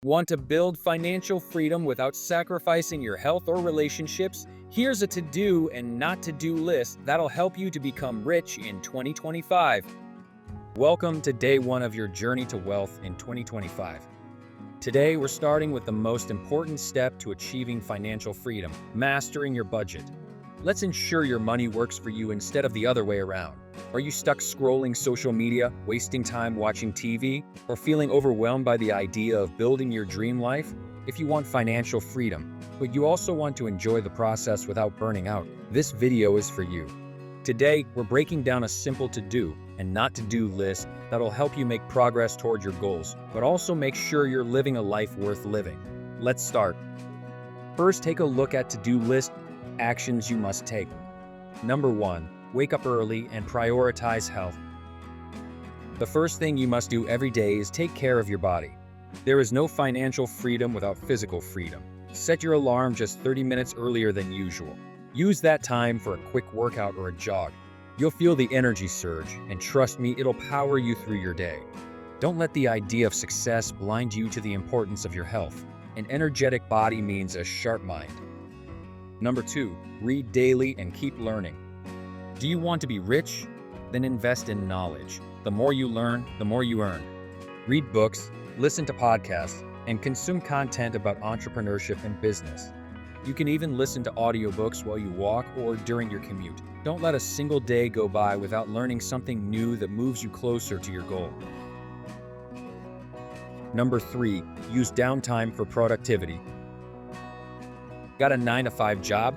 Want to build financial freedom without sacrificing your health or relationships? Here's a to-do and not to-do list that'll help you to become rich in 2025. Welcome to day one of your journey to wealth in 2025. Today, we're starting with the most important step to achieving financial freedom, mastering your budget. Let's ensure your money works for you instead of the other way around. Are you stuck scrolling social media, wasting time watching TV, or feeling overwhelmed by the idea of building your dream life? If you want financial freedom, but you also want to enjoy the process without burning out, this video is for you. Today, we're breaking down a simple to-do and not to-do list that'll help you make progress toward your goals, but also make sure you're living a life worth living. Let's start. First, take a look at to-do list actions you must take. Number 1. Wake up early and prioritize health. The first thing you must do every day is take care of your body. There is no financial freedom without physical freedom. Set your alarm just 30 minutes earlier than usual. Use that time for a quick workout or a jog. You'll feel the energy surge, and trust me, it'll power you through your day. Don't let the idea of success blind you to the importance of your health. An energetic body means a sharp mind. Number 2. Read daily and keep learning. Do you want to be rich? Then invest in knowledge. The more you learn, the more you earn. Read books, listen to podcasts, and consume content about entrepreneurship and business. You can even listen to audiobooks while you walk or during your commute. Don't let a single day go by without learning something new that moves you closer to your goal. Number 3. Use downtime for productivity. Got a 9-to-5 job?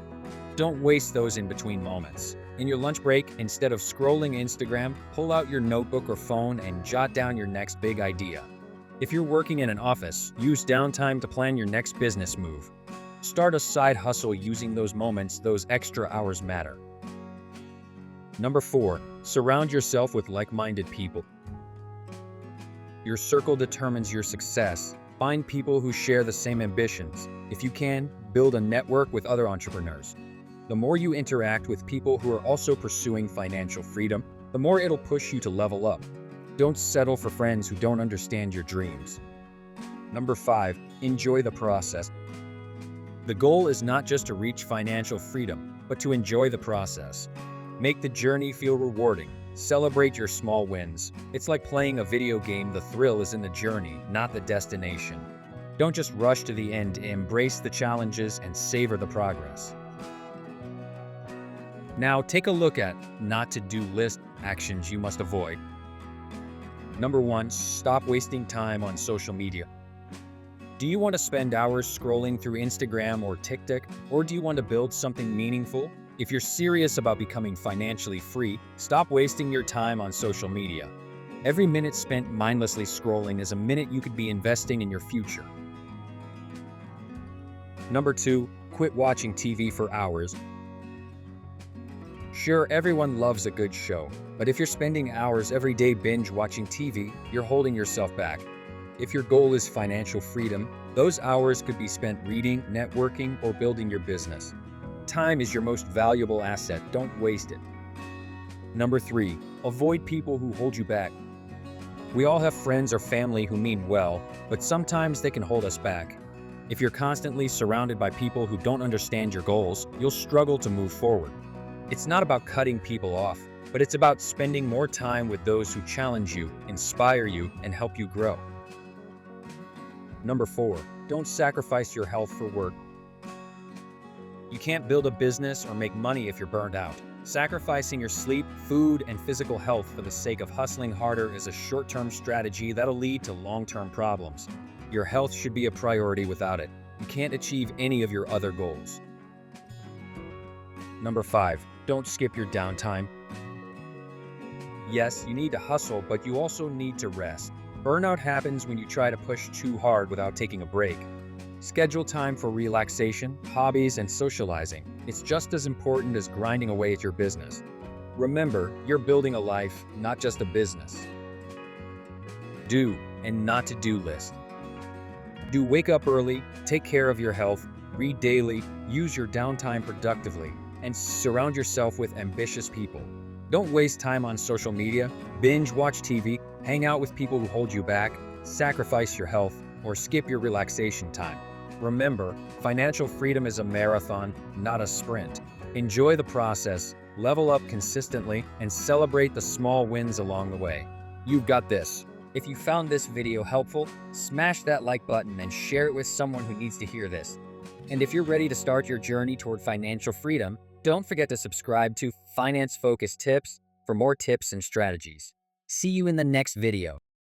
Don't waste those in between moments. In your lunch break, instead of scrolling Instagram, pull out your notebook or phone and jot down your next big idea. If you're working in an office, use downtime to plan your next business move. Start a side hustle using those moments. Those extra hours matter. Number 4. Surround yourself with like-minded people. Your circle determines your success. Find people who share the same ambitions. If you can, build a network with other entrepreneurs. The more you interact with people who are also pursuing financial freedom, the more it'll push you to level up. Don't settle for friends who don't understand your dreams. Number 5. Enjoy the process. The goal is not just to reach financial freedom, but to enjoy the process. Make the journey feel rewarding. Celebrate your small wins. It's like playing a video game. The thrill is in the journey, not the destination. Don't just rush to the end. Embrace the challenges and savor the progress. Now, take a look at not to-do list actions you must avoid. Number 1. Stop wasting time on social media. Do you want to spend hours scrolling through Instagram or TikTok, or do you want to build something meaningful? If you're serious about becoming financially free, stop wasting your time on social media. Every minute spent mindlessly scrolling is a minute you could be investing in your future. Number 2. Quit watching TV for hours. Sure, everyone loves a good show, but if you're spending hours every day binge watching TV, you're holding yourself back. If your goal is financial freedom, those hours could be spent reading, networking, or building your business. Time is your most valuable asset. Don't waste it. Number 3. Avoid people who hold you back. We all have friends or family who mean well, but sometimes they can hold us back. If you're constantly surrounded by people who don't understand your goals, you'll struggle to move forward. It's not about cutting people off, but it's about spending more time with those who challenge you, inspire you, and help you grow. Number 4. Don't sacrifice your health for work. You can't build a business or make money if you're burned out. Sacrificing your sleep, food, and physical health for the sake of hustling harder is a short-term strategy that'll lead to long-term problems. Your health should be a priority. Without it, you can't achieve any of your other goals. Number 5. Don't skip your downtime. Yes, you need to hustle, but you also need to rest. Burnout happens when you try to push too hard without taking a break. Schedule time for relaxation, hobbies, and socializing. It's just as important as grinding away at your business. Remember, you're building a life, not just a business. Do and not to-do list. Do wake up early, take care of your health, read daily, use your downtime productively, and surround yourself with ambitious people. Don't waste time on social media, binge watch TV, hang out with people who hold you back, sacrifice your health, or skip your relaxation time. Remember, financial freedom is a marathon, not a sprint. Enjoy the process, level up consistently, and celebrate the small wins along the way. You've got this. If you found this video helpful, smash that like button and share it with someone who needs to hear this. And if you're ready to start your journey toward financial freedom, don't forget to subscribe to Finance Focus Tips for more tips and strategies. See you in the next video.